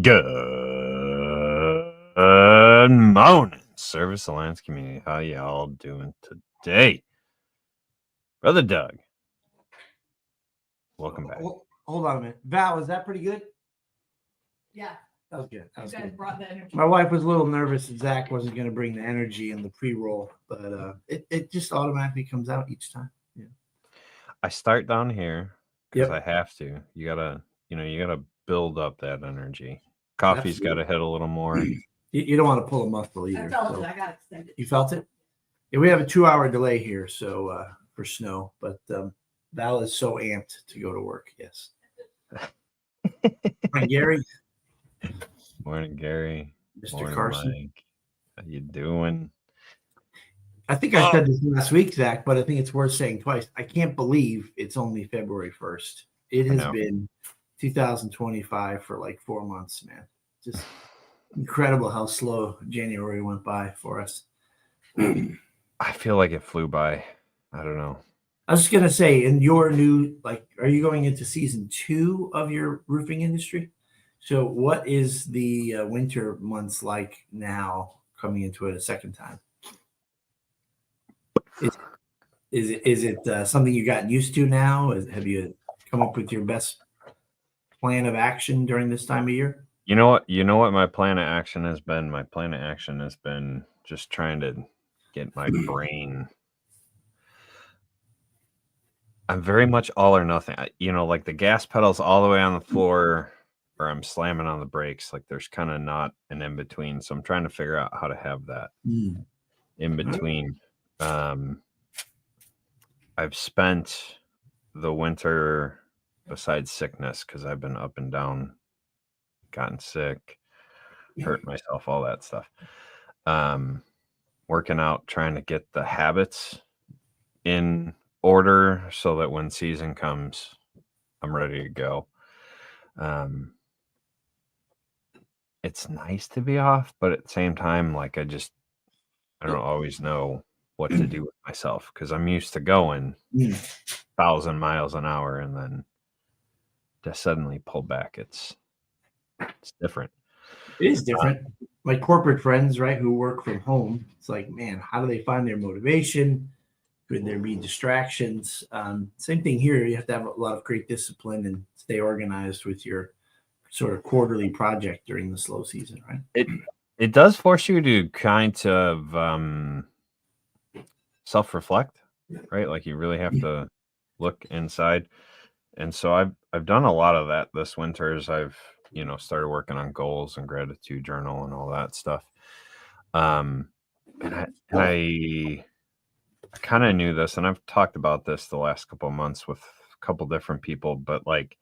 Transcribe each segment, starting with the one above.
Good morning, Service Alliance community. How y'all doing today? Brother Doug, welcome back. Hold on a minute. Val, is that pretty good? Yeah, That was good. That was you guys good. brought the energy. My wife was a little nervous that Zach wasn't going to bring the energy in the pre-roll, but it just automatically comes out each time. Yeah. I start down here because Yep. I have to. You gotta build up that energy. Coffee's got to hit a little more. You don't want to pull a muscle I either. felt so- it. I got extended. You felt it? Yeah, we have a 2-hour delay here, so for snow. But Val is so amped to go to work. Yes. Hi, Gary. Morning, Gary. Mr. Morning, Carson. Mike. How you doing? I think I said this last week, Zach, but I think it's worth saying twice. I can't believe it's only February 1st. It has been 2025 for like 4 months, man. Just incredible how slow January went by for us. I feel like it flew by. I don't know. I was just going to say, in your new, are you going into season 2 of your roofing industry? So what is the winter months like now coming into it a second time? Is it something you've gotten used to now? Have you come up with your best plan of action during this time of year? You know what my plan of action has been? My plan of action has been just trying to get my brain. I'm very much all or nothing. Like the gas pedal's all the way on the floor or I'm slamming on the brakes. Like there's kind of not an in between. So I'm trying to figure out how to have that in between. I've spent the winter, besides sickness, because I've been up and down, gotten sick, hurt myself, all that stuff. Working out, trying to get the habits in order so that when season comes, I'm ready to go. It's nice to be off, but at the same time, like I don't always know what to do with myself because I'm used to going 1,000 miles an hour and then to suddenly pull back. It's different. It is different. My corporate friends, right, who work from home, it's like, man, how do they find their motivation? Could there be distractions? Same thing here. You have to have a lot of great discipline and stay organized with your sort of quarterly project during the slow season, right? It does force you to kind of self-reflect, right? Like you really have to look inside. And so I've done a lot of that this winter as I've started working on goals and gratitude journal and all that stuff. And I kind of knew this, and I've talked about this the last couple of months with a couple different people, but like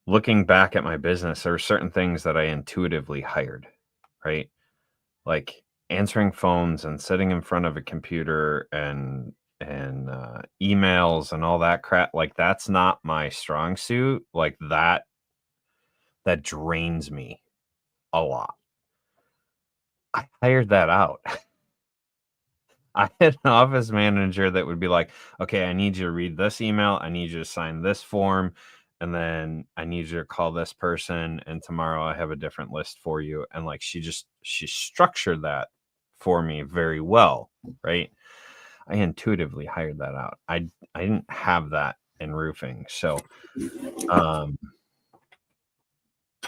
looking back at my business, there were certain things that I intuitively hired, right? Like answering phones and sitting in front of a computer and emails and all that crap. Like that's not my strong suit. Like that drains me a lot. I hired that out. I had an office manager that would be like, okay, I need you to read this email. I need you to sign this form. And then I need you to call this person. And tomorrow I have a different list for you. And like, she structured that for me very well. Right. I intuitively hired that out. I didn't have that in roofing. So,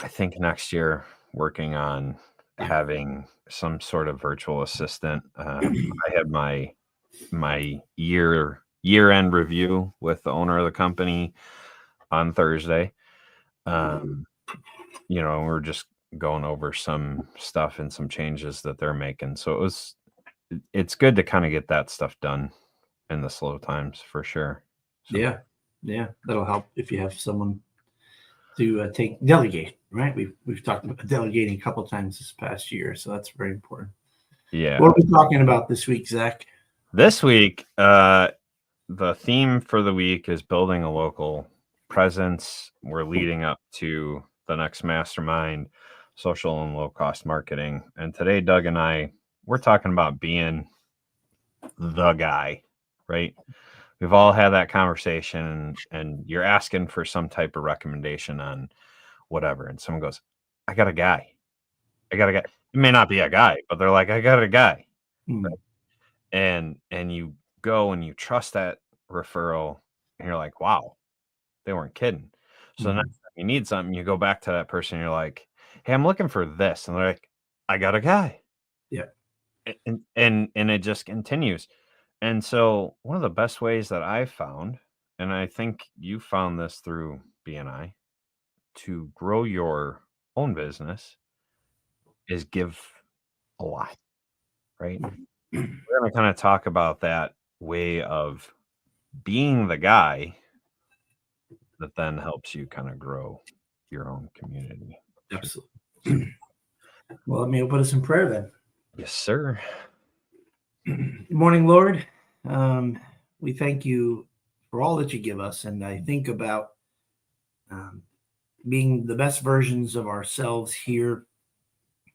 I think next year working on having some sort of virtual assistant. I had my year-end review with the owner of the company on Thursday. We're just going over some stuff and some changes that they're making. So it's good to kind of get that stuff done in the slow times for sure. So. Yeah, that'll help if you have someone to delegate, right? We've talked about delegating a couple times this past year, so that's very important. Yeah. What are we talking about this week, Zach? This week, the theme for the week is building a local presence. We're leading up to the next mastermind, social and low cost marketing. And today, Doug and we're talking about being the guy, right? We've all had that conversation and you're asking for some type of recommendation on whatever. And someone goes, I got a guy. I got a guy. It may not be a guy, but they're like, I got a guy. Mm. And you go and you trust that referral, and you're like, wow, they weren't kidding. So Mhm. next time you need something, you go back to that person, you're like, hey, I'm looking for this. And they're like, I got a guy. Yeah. And it just continues. And so one of the best ways that I've found, and I think you found this through BNI, to grow your own business is give a lot, right? We're going to kind of talk about that way of being the guy that then helps you kind of grow your own community. Absolutely. Well, let me open us in prayer then. Yes, sir. Good morning, Lord. We thank you for all that you give us. And I think about being the best versions of ourselves here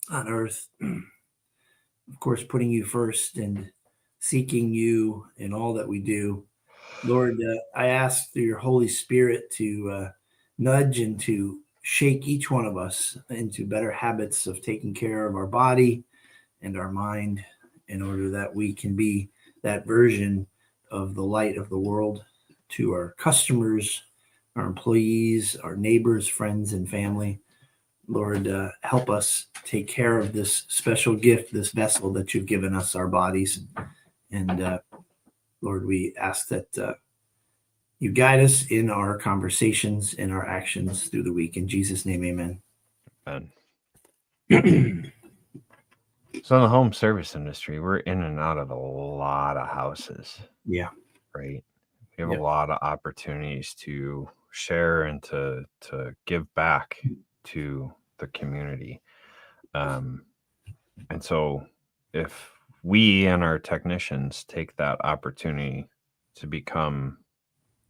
on earth. Of course, putting you first and seeking you in all that we do. Lord, I ask through your Holy Spirit to nudge and to shake each one of us into better habits of taking care of our body and our mind in order that we can be that version of the light of the world to our customers, our employees, our neighbors, friends, and family. Lord, help us take care of this special gift, this vessel that you've given us, our bodies. And Lord, we ask that you guide us in our conversations and our actions through the week. In Jesus' name, amen. And so in the home service industry, we're in and out of a lot of houses. Yeah. Right. We have Yep. a lot of opportunities to share and to give back to the community. And so if we and our technicians take that opportunity to become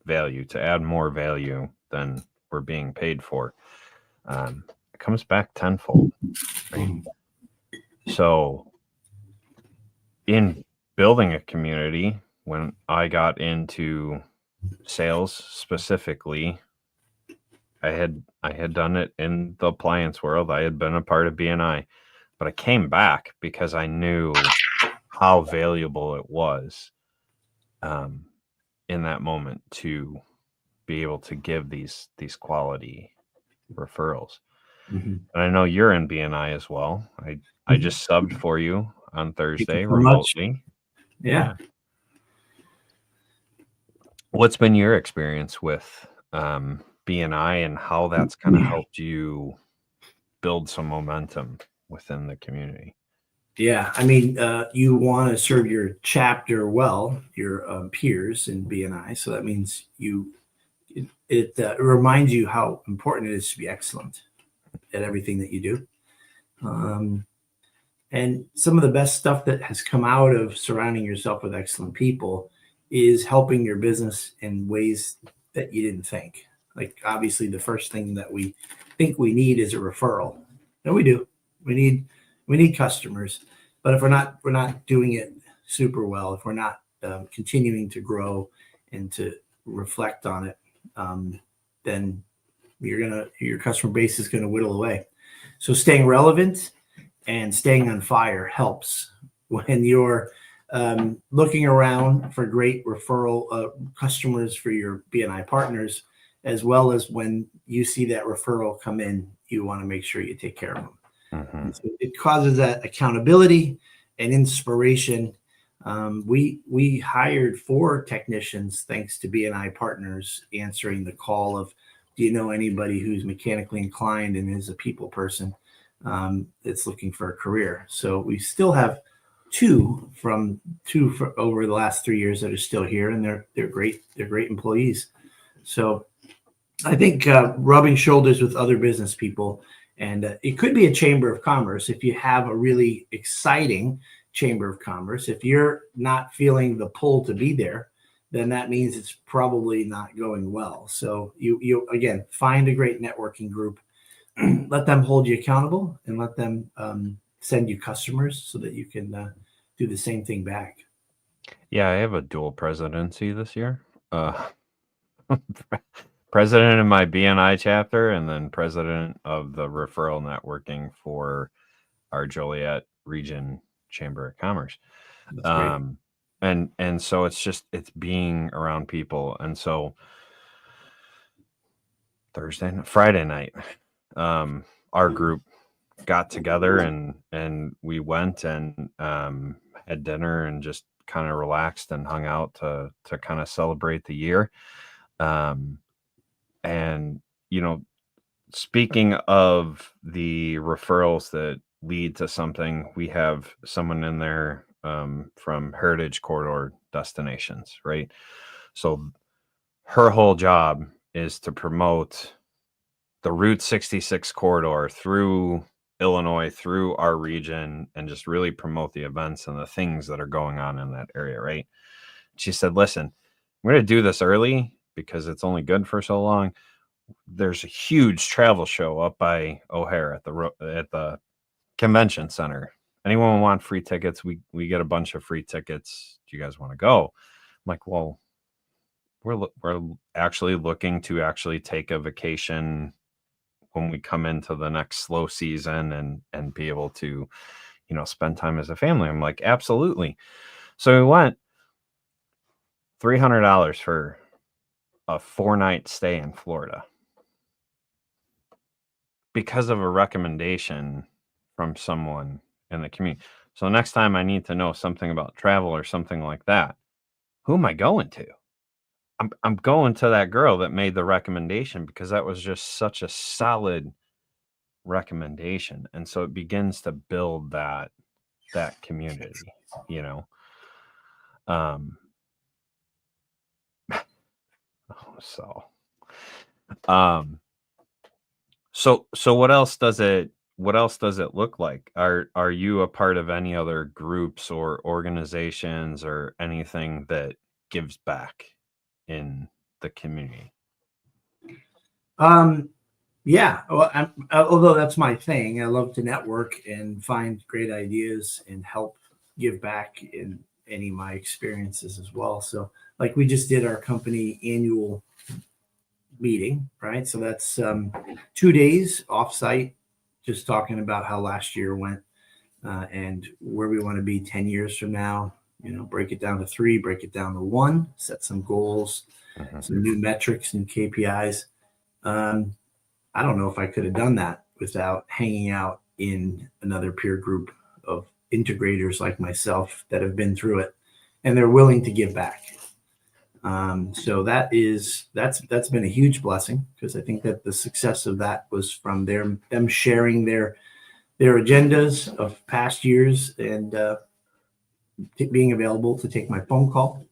value, to add more value than we're being paid for, it comes back tenfold. Right. So in building a community, when I got into sales specifically, I had done it in the appliance world. I had been a part of BNI, but I came back because I knew how valuable it was in that moment to be able to give these quality referrals. Mm-hmm. And I know you're in BNI as well. I just subbed for you on Thursday so much. remotely. Yeah. What's been your experience with BNI and how that's kind of helped you build some momentum within the community? Yeah. I mean, you want to serve your chapter well, your peers in BNI. So that means it reminds you how important it is to be excellent at everything that you do. And some of the best stuff that has come out of surrounding yourself with excellent people is helping your business in ways that you didn't think. Like obviously the first thing that we think we need is a referral. And we do. We need customers. But if we're not doing it super well, if we're not continuing to grow and to reflect on it, then your customer base is gonna whittle away. So staying relevant and staying on fire helps when you're looking around for great referral customers for your BNI partners, as well as when you see that referral come in, you want to make sure you take care of them. Mm-hmm. So it causes that accountability and inspiration. We hired 4 technicians thanks to BNI partners answering the call of, do you know anybody who's mechanically inclined and is a people person that's looking for a career? So we still have two for over the last 3 years that are still here, and they're great. They're great employees. So I think rubbing shoulders with other business people, and it could be a chamber of commerce if you have a really exciting chamber of commerce. If you're not feeling the pull to be there, then that means it's probably not going well. So you again, find a great networking group, let them hold you accountable, and let them send you customers so that you can do the same thing back. Yeah, I have a dual presidency this year. president of my BNI chapter, and then president of the referral networking for our Joliet Region Chamber of Commerce. That's great. And so it's being around people. And so Friday night, our group got together and we went and had dinner and just kind of relaxed and hung out to kind of celebrate the year. And, you know, speaking of the referrals that lead to something, we have someone in there from Heritage Corridor Destinations, right? So her whole job is to promote the Route 66 corridor through Illinois, through our region, and just really promote the events and the things that are going on in that area, right? She said, listen, I'm going to do this early because it's only good for so long. There's a huge travel show up by O'Hare at the convention center. Anyone want free tickets? We get a bunch of free tickets. Do you guys want to go? I'm like, well, we're actually looking to actually take a vacation when we come into the next slow season and be able to, you know, spend time as a family. I'm like, absolutely. So we went. $300 for a 4-night stay in Florida because of a recommendation from someone in the community. So next time I need to know something about travel or something like that, who am I going to? I'm going to that girl that made the recommendation because that was just such a solid recommendation. And so it begins to build that community, you know. So what else does it look like? Are you a part of any other groups or organizations or anything that gives back in the community? Yeah. Well, although that's my thing, I love to network and find great ideas and help give back in any of my experiences as well. So like we just did our company annual meeting, right? So that's 2 days offsite, just talking about how last year went and where we want to be 10 years from now. You know, break it down to 3, break it down to 1, set some goals, some new metrics and KPIs. I don't know if I could have done that without hanging out in another peer group of integrators like myself that have been through it and they're willing to give back. So that's been a huge blessing because I think that the success of that was from them sharing their agendas of past years and being available to take my phone call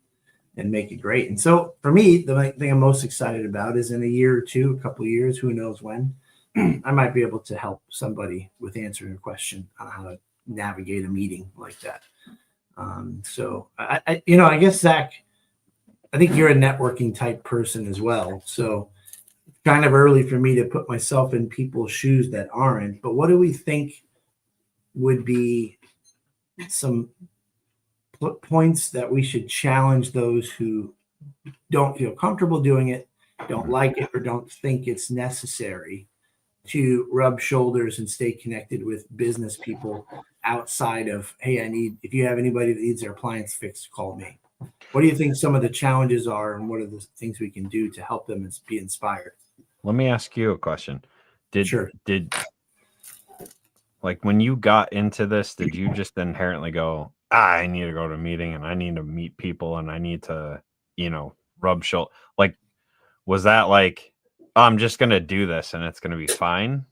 and make it great. And so for me, the thing I'm most excited about is in a year or two, a couple of years, who knows when, I might be able to help somebody with answering a question on how to navigate a meeting like that. So I guess, Zach, I think you're a networking type person as well. So kind of early for me to put myself in people's shoes that aren't, but what do we think would be some points that we should challenge those who don't feel comfortable doing it, don't like it, or don't think it's necessary to rub shoulders and stay connected with business people outside of, hey, if you have anybody that needs their appliance fixed, call me. What do you think some of the challenges are and what are the things we can do to help them be inspired? Let me ask you a question. Sure. Like when you got into this, did you just inherently go, I need to go to a meeting and I need to meet people and I need to, rub shoulder? Like, was that like, oh, I'm just going to do this and it's going to be fine?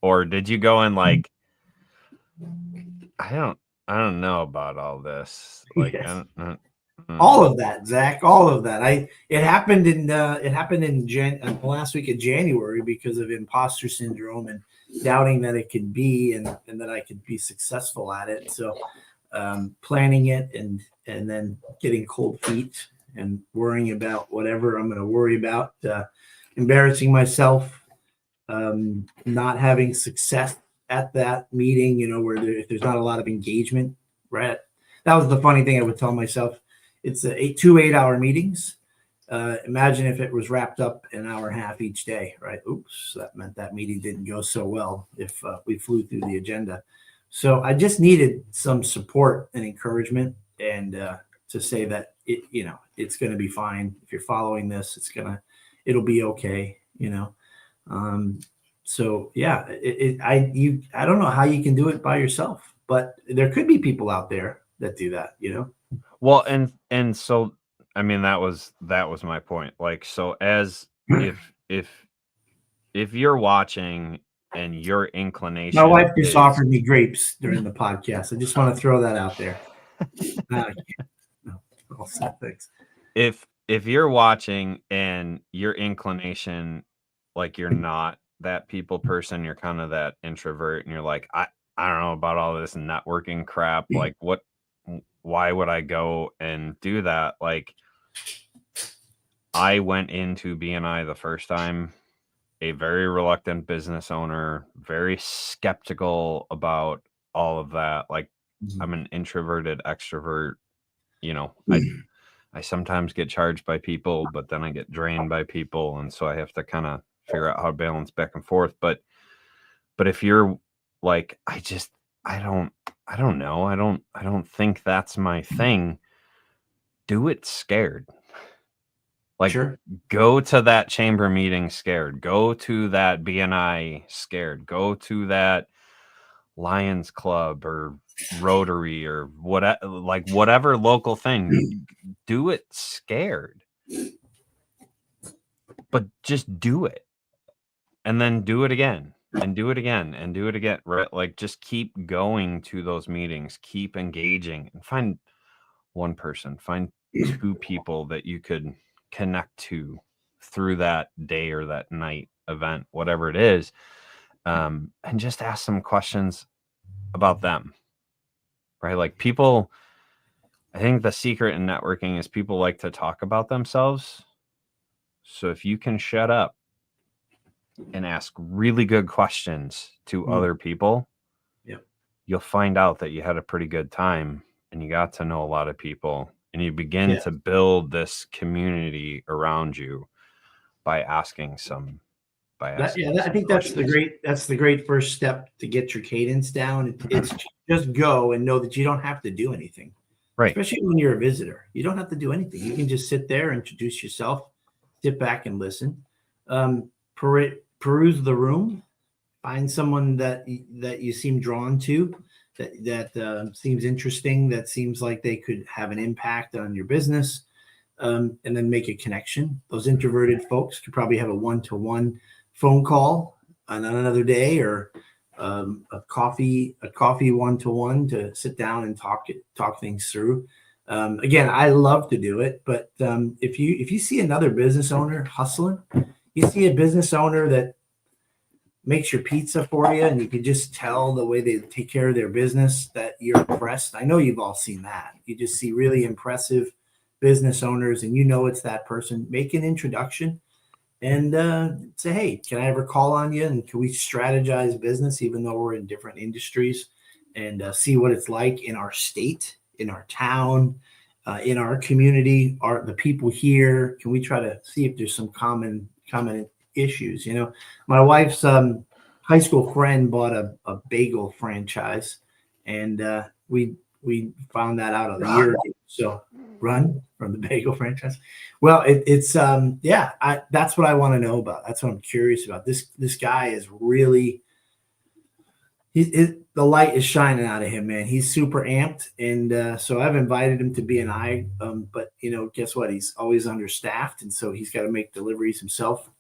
Or did you go in like, I don't know about all this. Like, yes. All of that, Zach, all of that. It happened in the last week of January because of imposter syndrome and doubting that it could be and that I could be successful at it. So planning it and then getting cold feet and worrying about whatever I'm going to worry about, embarrassing myself, not having success at that meeting, where if there's not a lot of engagement, right? That was the funny thing I would tell myself. It's 2 8-hour meetings. Imagine if it was wrapped up an hour and a half each day, right? Oops, that meant that meeting didn't go so well if we flew through the agenda. So I just needed some support and encouragement, and to say that it's going to be fine. If you're following this, it'll be okay. So yeah, I don't know how you can do it by yourself, but there could be people out there that do that. Well, and so I mean that was my point. Like, so as if you're watching and your inclination, my wife just offered me grapes during the podcast. I just want to throw that out there. All set, thanks. If you're watching and your inclination, like you're not that people person, you're kind of that introvert, and you're like, I don't know about all this networking crap. Like, why would I go and do that? Like, I went into BNI the first time, a very reluctant business owner, very skeptical about all of that. Like, I'm an introverted extrovert. I sometimes get charged by people, but then I get drained by people. And so I have to kind of figure out how to balance back and forth. But if you're like, I don't know. I don't think that's my thing. Do it scared. Like, Sure. Go to that chamber meeting scared. Go to that BNI scared. Go to that Lions Club or Rotary or whatever local thing. Do it scared. But just do it. And then do it again. And do it again. And do it again. Right? Like, just keep going to those meetings. Keep engaging. And find one person. Find two people that you could connect to through that day or that night event, whatever it is, and just ask some questions about them, right? Like, people, I think the secret in networking is people like to talk about themselves. So if you can shut up and ask really good questions to other people, you'll find out that you had a pretty good time and you got to know a lot of people. And you begin to build this community around you by asking some. I think that's the great first step to get your cadence down. It's just go and know that you don't have to do anything. Right. Especially when you're a visitor, you don't have to do anything. You can just sit there, introduce yourself, sit back and listen. Peruse the room, find someone that you seem drawn to, that seems interesting, that seems like they could have an impact on your business, and then make a connection. Those introverted folks could probably have a one-to-one phone call on another day, or a coffee one-to-one to sit down and talk things through. Again, I love to do it, but if you see another business owner hustling, you see a business owner that makes your pizza for you, and you can just tell the way they take care of their business that you're impressed. I know you've all seen that. You just see really impressive business owners, and it's that person. Make an introduction and say, hey, can I ever call on you? And can we strategize business, even though we're in different industries, and see what it's like in our state, in our town, in our community, the people here? Can we try to see if there's some common issues? My wife's high school friend bought a bagel franchise, and we found that out a year ago. So run from the bagel franchise. Well, it's that's what I want to know about. That's what I'm curious about. This guy is really, the light is shining out of him, man. He's super amped, and so I've invited him to BNI, but guess what? He's always understaffed, and so he's got to make deliveries himself.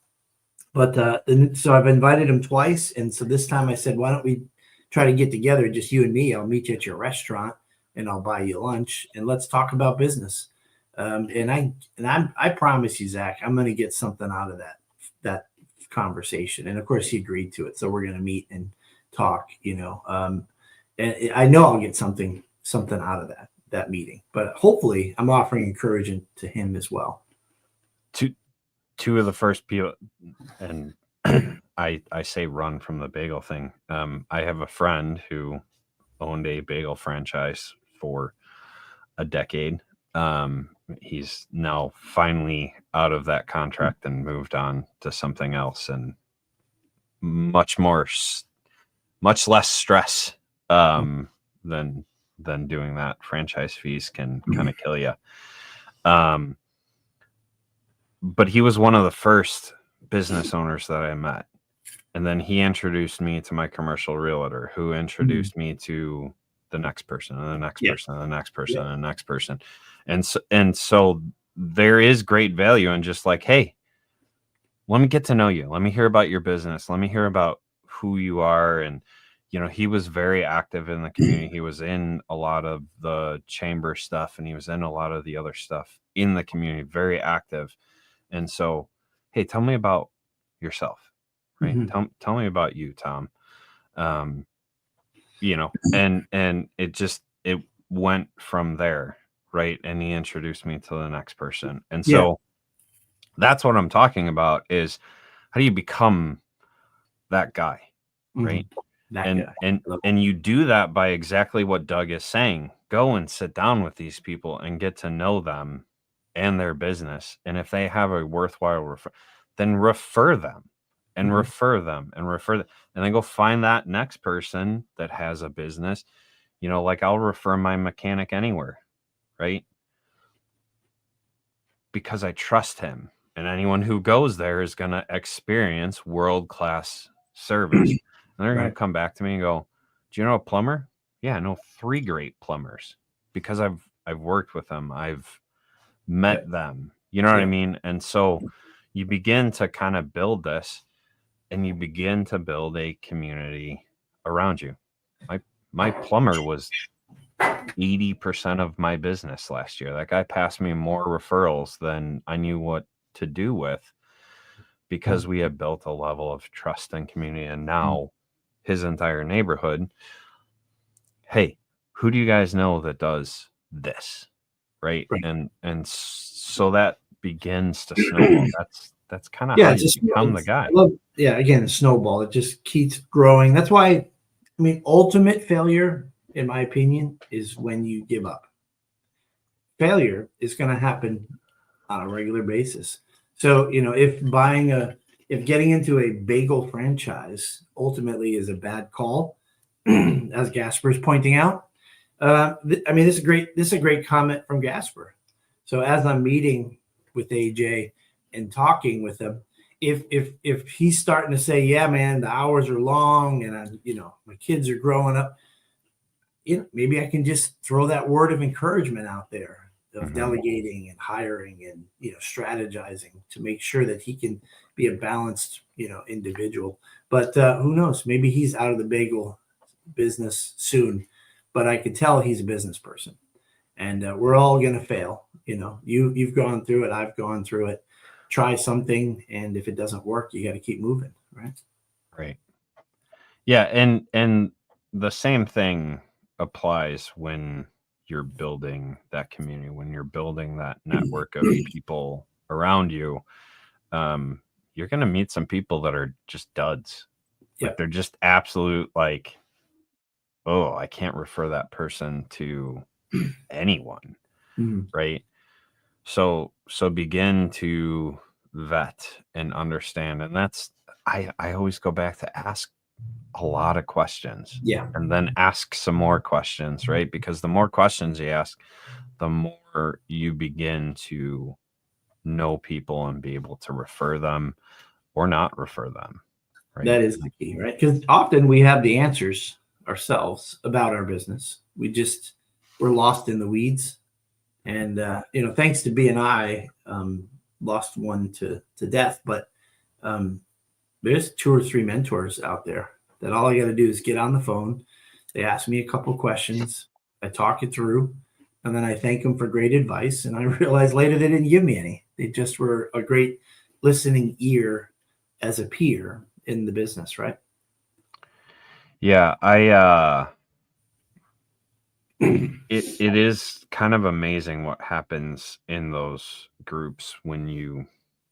But so I've invited him twice, and so this time I said, why don't we try to get together, just you and me? I'll meet you at your restaurant, and I'll buy you lunch, and let's talk about business. And I promise you, Zach, I'm going to get something out of that conversation. And of course, he agreed to it, so we're going to meet and talk. And I know I'll get something out of that meeting. But hopefully, I'm offering encouragement to him as well. Two of the first people, and I say run from the bagel thing. I have a friend who owned a bagel franchise for a decade. he's now finally out of that contract and moved on to something else, and much less stress than doing that. Franchise fees can kind of kill you. But he was one of the first business owners that I met. And then he introduced me to my commercial realtor, who introduced me to the next person and the next person and the next person and the next person. And so there is great value in just like, hey, let me get to know you. Let me hear about your business. Let me hear about who you are. And, you know, he was very active in the community. He was in a lot of the chamber stuff, and he was in a lot of the other stuff in the community, very active. And so, hey, tell me about yourself, right? Tell me about you, Tom. You know, and it went from there, right? And he introduced me to the next person. And so that's what I'm talking about, is how do you become that guy, right? And you do that by exactly what Doug is saying. Go and sit down with these people and get to know them and their business. And if they have a worthwhile then refer them and refer them and refer them. And then go find that next person that has a business. You know, like I'll refer my mechanic anywhere, right? Because I trust him. And anyone who goes there is going to experience world-class service. And they're going to come back to me and go, do you know a plumber? Yeah, I know 3 great plumbers because I've worked with them. I've met them. You know what I mean? And so you begin to kind of build this, and you begin to build a community around you. My plumber was 80% of my business last year. That guy passed me more referrals than I knew what to do with, because we had built a level of trust and community. And now his entire neighborhood, hey, who do you guys know that does this? Right. And so that begins to snowball. That's kind of how you become the guy. Again, a snowball. It just keeps growing. That's why, I mean, ultimate failure, in my opinion, is when you give up. Failure is going to happen on a regular basis. So, you know, if getting into a bagel franchise ultimately is a bad call, as Gasper's pointing out, I mean, this is a great comment from Gasper. So as I'm meeting with AJ and talking with him, if he's starting to say, yeah, man, the hours are long and my kids are growing up, maybe I can just throw that word of encouragement out there of delegating and hiring and, strategizing to make sure that he can be a balanced, individual. But who knows? Maybe he's out of the bagel business soon, but I could tell he's a business person, and we're all going to fail. You've gone through it. I've gone through it. Try something, and if it doesn't work, you got to keep moving. Right. Yeah. And the same thing applies when you're building that community, when you're building that network of people around you. You're going to meet some people that are just duds. Like they're just absolute, like, oh, I can't refer that person to anyone. Right. So begin to vet and understand. And that's, I always go back to ask a lot of questions. And then ask some more questions, right? Because the more questions you ask, the more you begin to know people and be able to refer them or not refer them. Right? That is the key, right? Because often we have the answers ourselves about our business. We're lost in the weeds. And, thanks to BNI, lost one to death, but there's 2 or 3 mentors out there that all I got to do is get on the phone. They ask me a couple questions. I talk it through, and then I thank them for great advice. And I realized later they didn't give me any. They just were a great listening ear as a peer in the business, right? Yeah, it is kind of amazing what happens in those groups when you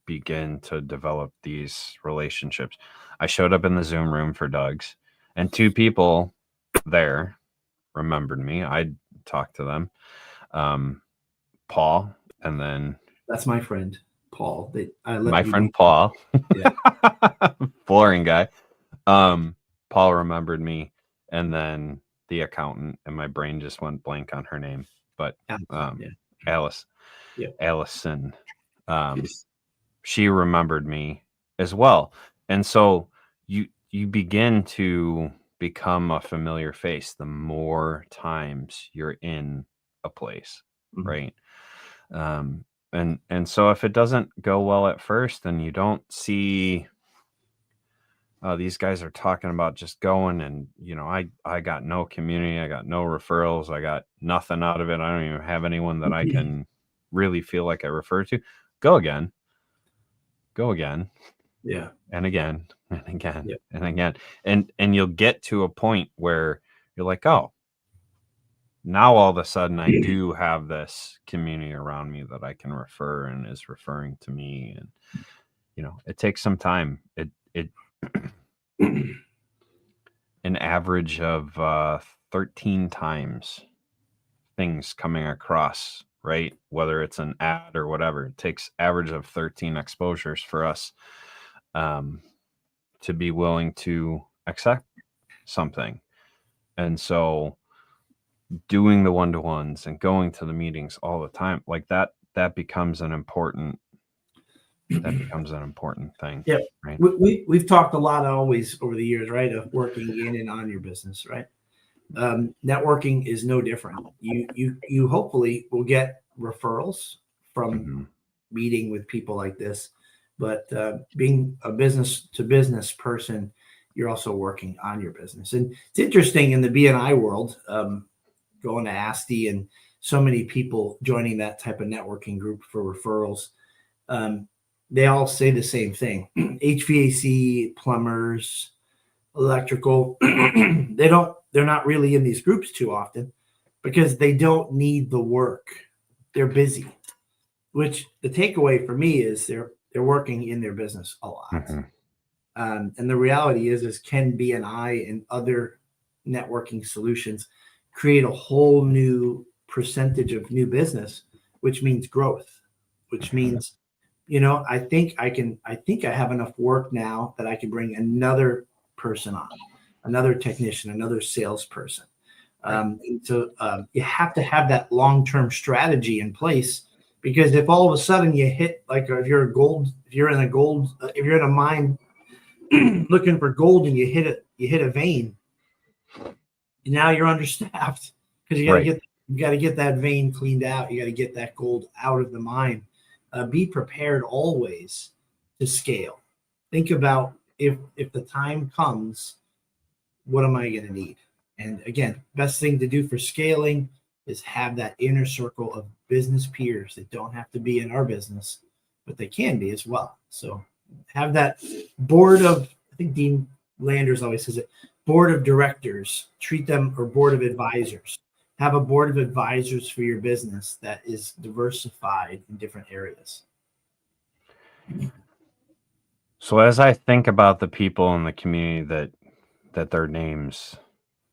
begin to develop these relationships. I showed up in the Zoom room for Doug's, and 2 people there remembered me. I talked to them. Paul And then That's my friend Paul. I let my me friend do- Paul, Yeah. boring guy. Paul remembered me, and then the accountant, and my brain just went blank on her name, but Yeah. Alice, Yeah. Allison, Yes. she remembered me as well. And so you begin to become a familiar face the more times you're in a place, Mhm. right? And so if it doesn't go well at first, then you don't see these guys are talking about just going, and I got no community, I got no referrals, I got nothing out of it, I don't even have anyone that I can really feel like I refer to. Go again, Yeah. and again, and again, Yeah. and again, and you'll get to a point where you're like, oh, now all of a sudden I do have this community around me that I can refer and is referring to me. And it takes some time. It an average of 13 times things coming across, right? Whether it's an ad or whatever, it takes average of 13 exposures for us to be willing to accept something. And so doing the one-to-ones and going to the meetings all the time, like that becomes an important thing. Yeah. Right. We've talked a lot always over the years, right, of working in and on your business, right? Networking is no different. You hopefully will get referrals from meeting with people like this, but being a business to business person, you're also working on your business. And it's interesting in the BNI world, going to ASTI and so many people joining that type of networking group for referrals. They all say the same thing: HVAC, plumbers, electrical. They're not really in these groups too often because they don't need the work. They're busy. Which the takeaway for me is they're working in their business a lot. And the reality is can BNI and other networking solutions create a whole new percentage of new business, which means growth, which means, I think I have enough work now that I can bring another person on, another technician, another salesperson. So you have to have that long-term strategy in place, because if all of a sudden you hit, like, if you're in a mine looking for gold and you hit a vein, now you're understaffed because you got to get that vein cleaned out. You got to get that gold out of the mine. Be prepared always to scale. Think about if the time comes, what am I going to need? And again, best thing to do for scaling is have that inner circle of business peers that don't have to be in our business, but they can be as well. So have that board of, I think Dean Landers always says it, board of directors, treat them, or board of advisors. Have a board of advisors for your business that is diversified in different areas. So as I think about the people in the community that their names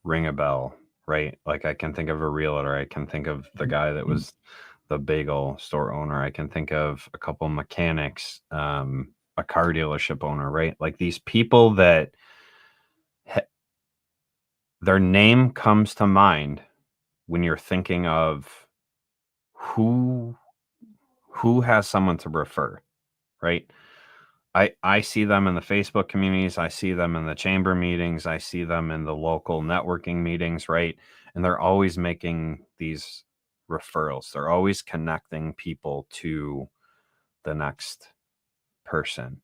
ring a bell, right? Like I can think of a realtor, I can think of the guy that was the bagel store owner, I can think of a couple mechanics, a car dealership owner, right? Like these people that their name comes to mind when you're thinking of who has someone to refer, right? I see them in the Facebook communities, I see them in the chamber meetings, I see them in the local networking meetings, right? And they're always making these referrals. They're always connecting people to the next person.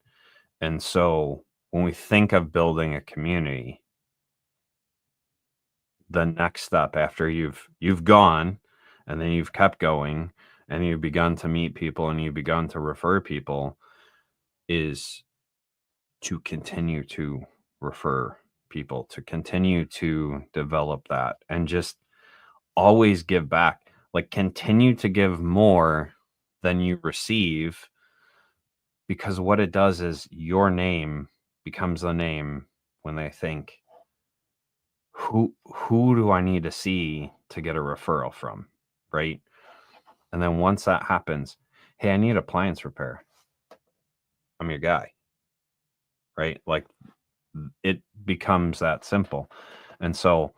And so when we think of building a community, the next step after you've gone and then you've kept going and you've begun to meet people and you've begun to refer people is to continue to refer people, to continue to develop that, and just always give back. Like continue to give more than you receive, because what it does is your name becomes the name when they think, who do I need to see to get a referral from, right? And then once that happens, hey, I need appliance repair. I'm your guy. Right? Like it becomes that simple. And so,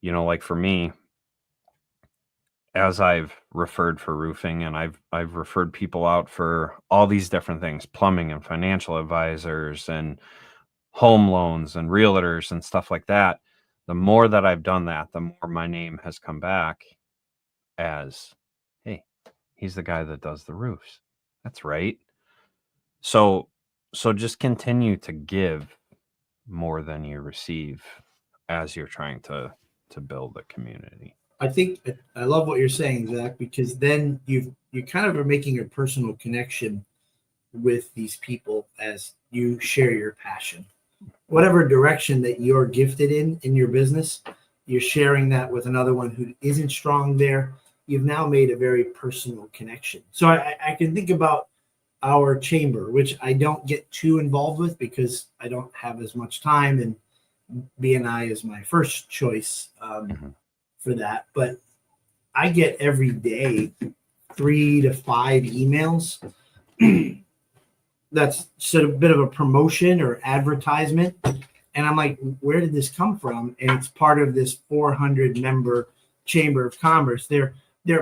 you know, like for me, as I've referred for roofing and I've referred people out for all these different things, plumbing and financial advisors and home loans and realtors and stuff like that, the more that I've done that, the more my name has come back as, hey, he's the guy that does the roofs. That's right. So just continue to give more than you receive as you're trying to build a community. I think I love what you're saying, Zach, because then you kind of are making a personal connection with these people as you share your passion. Whatever direction that you're gifted in your business, you're sharing that with another one who isn't strong there. You've now made a very personal connection. So I can think about our chamber, which I don't get too involved with because I don't have as much time, and BNI is my first choice for that. But I get every day 3 to 5 emails that's sort of a bit of a promotion or advertisement. And I'm like, where did this come from? And it's part of this 400 member Chamber of Commerce. They're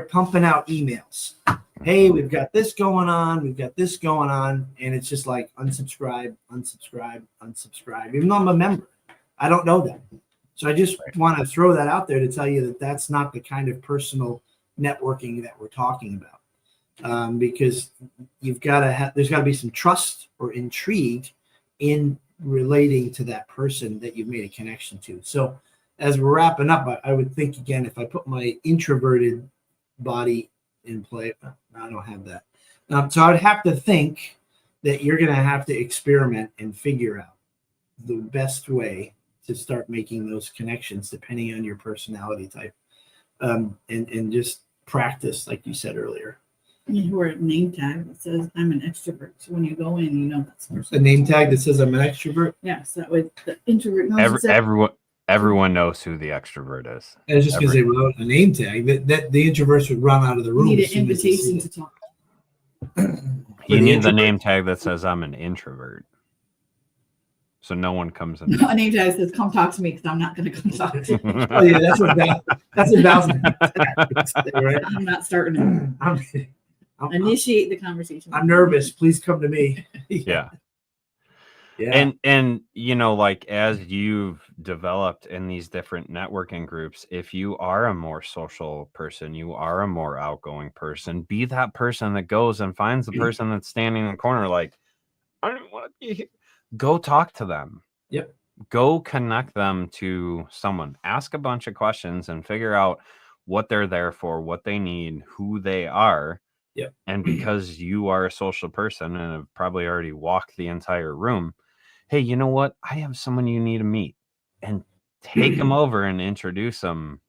pumping out emails. Hey, we've got this going on. We've got this going on. And it's just like unsubscribe, unsubscribe, unsubscribe, even though I'm a member. I don't know them. So I just want to throw that out there to tell you that that's not the kind of personal networking that we're talking about. Because you've got to there's got to be some trust or intrigue in relating to that person that you've made a connection to. So as we're wrapping up, I would think again, if I put my introverted body in play, I don't have that. So I would have to think that you're going to have to experiment and figure out the best way to start making those connections depending on your personality type, and just practice, like you said earlier. You wear a name tag that says I'm an extrovert. So when you go in, you know that's the person. A name tag that says I'm an extrovert. Yeah, so that way the introvert knows Everyone knows who the extrovert is. It's just because they wrote a name tag that the introverts would run out of the room. you need as an soon as they see invitation it. to talk. You the need the introvert? name tag that says I'm an introvert. So no one comes in. A name tag says come talk to me because I'm not going to come talk to you. Oh yeah, that's what Val's right? I'm not starting it. Initiate the conversation. I'm nervous. Please come to me. Yeah. Yeah. And you know, like as you've developed in these different networking groups, if you are a more social person, you are a more outgoing person, be that person that goes and finds the person that's standing in the corner like, I don't want to be here. Go talk to them. Yep. Go connect them to someone. Ask a bunch of questions and figure out what they're there for, what they need, who they are. Yep. And because you are a social person and have probably already walked the entire room, hey, you know what? I have someone you need to meet, and take them over and introduce them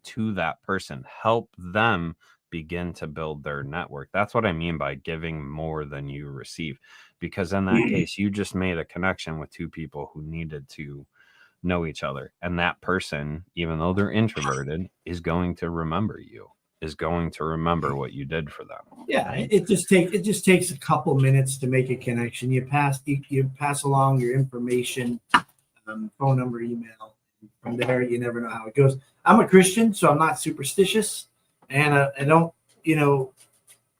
to that person. Help them begin to build their network. That's what I mean by giving more than you receive, because in that case, you just made a connection with two people who needed to know each other. And that person, even though they're introverted, is going to remember you, is going to remember what you did for them. Yeah, it just takes a couple minutes to make a connection. You pass along your information, phone number, email. From there, you never know how it goes. I'm a Christian, so I'm not superstitious, and I don't,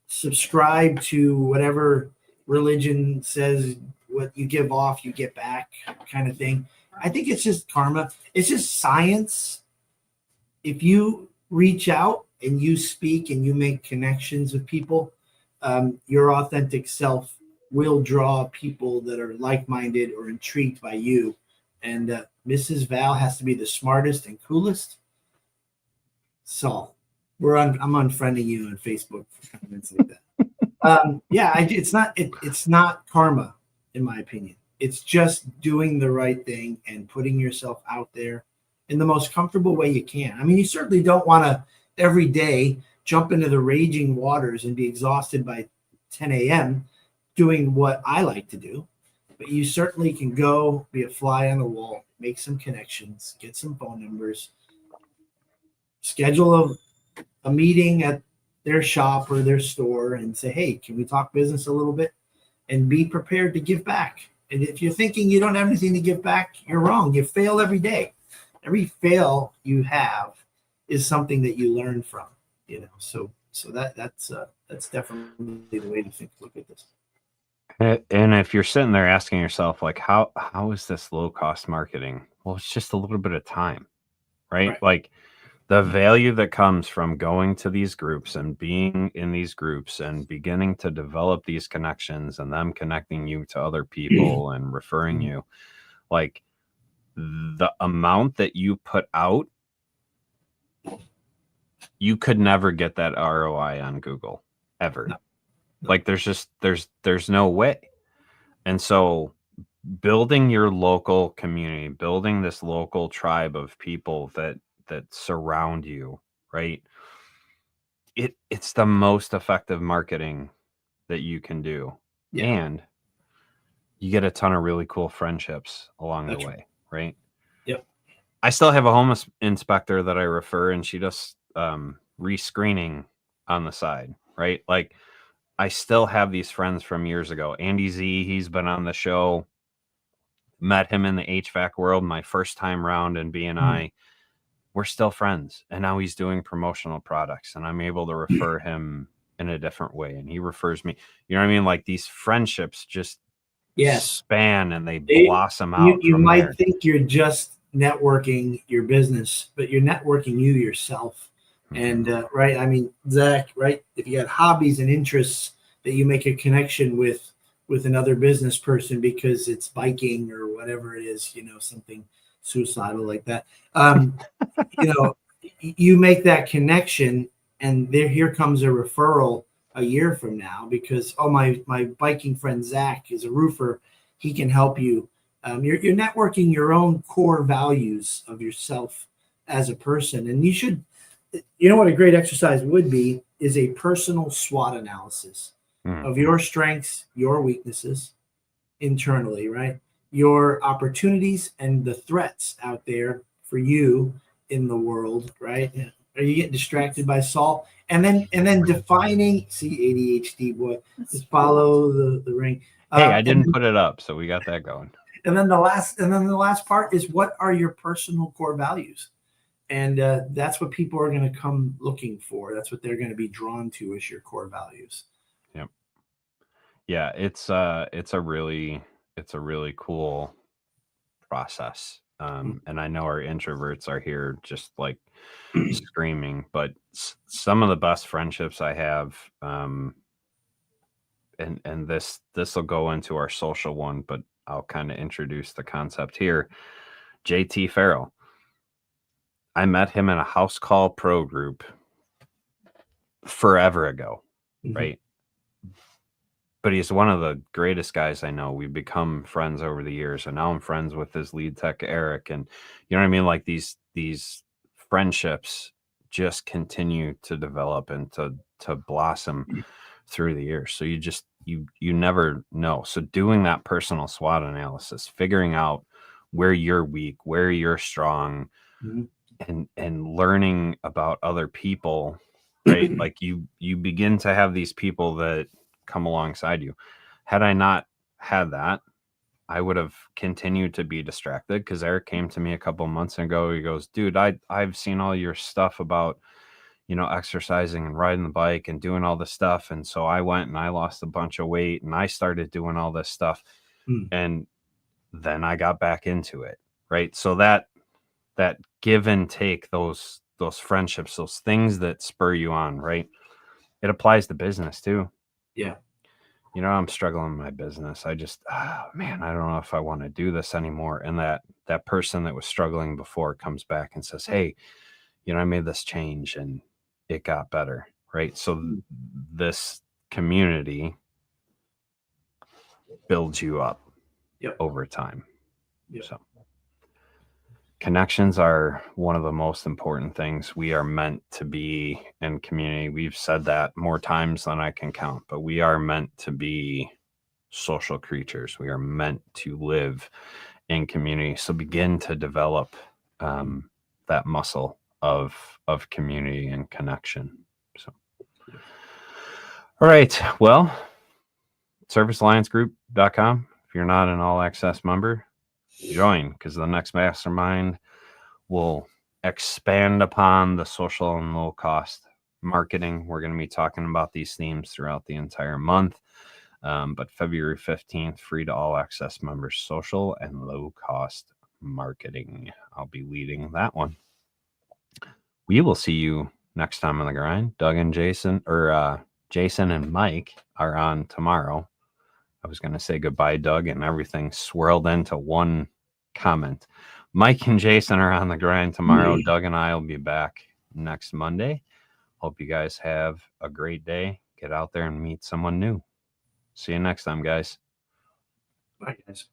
subscribe to whatever religion says what you give off, you get back, kind of thing. I think it's just karma. It's just science. If you reach out and you speak and you make connections with people, your authentic self will draw people that are like-minded or intrigued by you. And Mrs. Val has to be the smartest and coolest. So I'm unfriending you on Facebook for comments like that. It's not karma, in my opinion. It's just doing the right thing and putting yourself out there in the most comfortable way you can. I mean, you certainly don't want to every day jump into the raging waters and be exhausted by 10 a.m. doing what I like to do. But you certainly can go be a fly on the wall, make some connections, get some phone numbers, schedule a meeting at their shop or their store and say, hey, can we talk business a little bit? And be prepared to give back. And if you're thinking you don't have anything to give back, you're wrong. You fail every day. Every fail you have is something that you learn from, So that's definitely the way to look at this. And if you're sitting there asking yourself, like, how is this low cost marketing? Well, it's just a little bit of time, right? Right. Like the value that comes from going to these groups and being in these groups and beginning to develop these connections and them connecting you to other people and referring you, like the amount that you put out, you could never get that ROI on Google ever. No. Like there's no way. And so building your local community, building this local tribe of people that surround you, right? It's the most effective marketing that you can do. Yeah. And you get a ton of really cool friendships along That's the way, right? Yep. I still have a home inspector that I refer, and she does rescreening on the side, right? Like I still have these friends from years ago. Andy Z, he's been on the show. Met him in the HVAC world my first time round in BNI. We're still friends. And now he's doing promotional products, and I'm able to refer him in a different way. And he refers me. You know what I mean? Like these friendships just span and they blossom out. You might there. think you're just networking your business, but you're networking you yourself. And right, I mean, Zach, right? If you got hobbies and interests that you make a connection with another business person because it's biking or whatever it is, something suicidal like that. You make that connection, and here comes a referral a year from now because my biking friend Zach is a roofer. He can help you. You're networking your own core values of yourself as a person, and you should. You know what a great exercise would be is a personal SWOT analysis of your strengths, your weaknesses internally, right? Your opportunities and the threats out there for you in the world, right? Are you getting distracted by salt? And then defining, see ADHD boy, just follow the ring. Hey, I didn't put it up, so we got that going. And then the last part is what are your personal core values? And that's what people are going to come looking for. That's what they're going to be drawn to is your core values. Yep. Yeah, it's a really cool process. And I know our introverts are here just like screaming, but some of the best friendships I have, and this will go into our social one, but I'll kind of introduce the concept here. JT Farrell. I met him in a House Call Pro group forever ago, right? But he's one of the greatest guys I know. We've become friends over the years, and now I'm friends with his lead tech, Eric. And you know what I mean? Like these friendships just continue to develop and to blossom through the years. So you never know. So doing that personal SWOT analysis, figuring out where you're weak, where you're strong, and learning about other people, right? Like you begin to have these people that come alongside you. Had I not had that, I would have continued to be distracted because Eric came to me a couple months ago. He goes, dude, I've seen all your stuff about, exercising and riding the bike and doing all this stuff. And so I went and I lost a bunch of weight and I started doing all this stuff. And then I got back into it. Right. So that give and take, those friendships, those things that spur you on, right? It applies to business too. Yeah. I'm struggling in my business. I just, man, I don't know if I want to do this anymore. And that person that was struggling before comes back and says, hey, I made this change and it got better. Right. So this community builds you up over time. Yep. So connections are one of the most important things. We are meant to be in community. We've said that more times than I can count, but we are meant to be social creatures. We are meant to live in community. So begin to develop that muscle of community and connection. So All right. Well, servicealliancegroup.com. If you're not an all access member, join, because the next mastermind will expand upon the social and low cost marketing. We're going to be talking about these themes throughout the entire month. But February 15th, free to all access members, social and low cost marketing. I'll be leading that one. We will see you next time on the grind. Doug and Jason, or Jason and Mike, are on tomorrow. I was going to say goodbye, Doug, and everything swirled into one comment. Mike and Jason are on the grind tomorrow. Doug and I will be back next Monday. Hope you guys have a great day. Get out there and meet someone new. See you next time, guys. Bye, guys.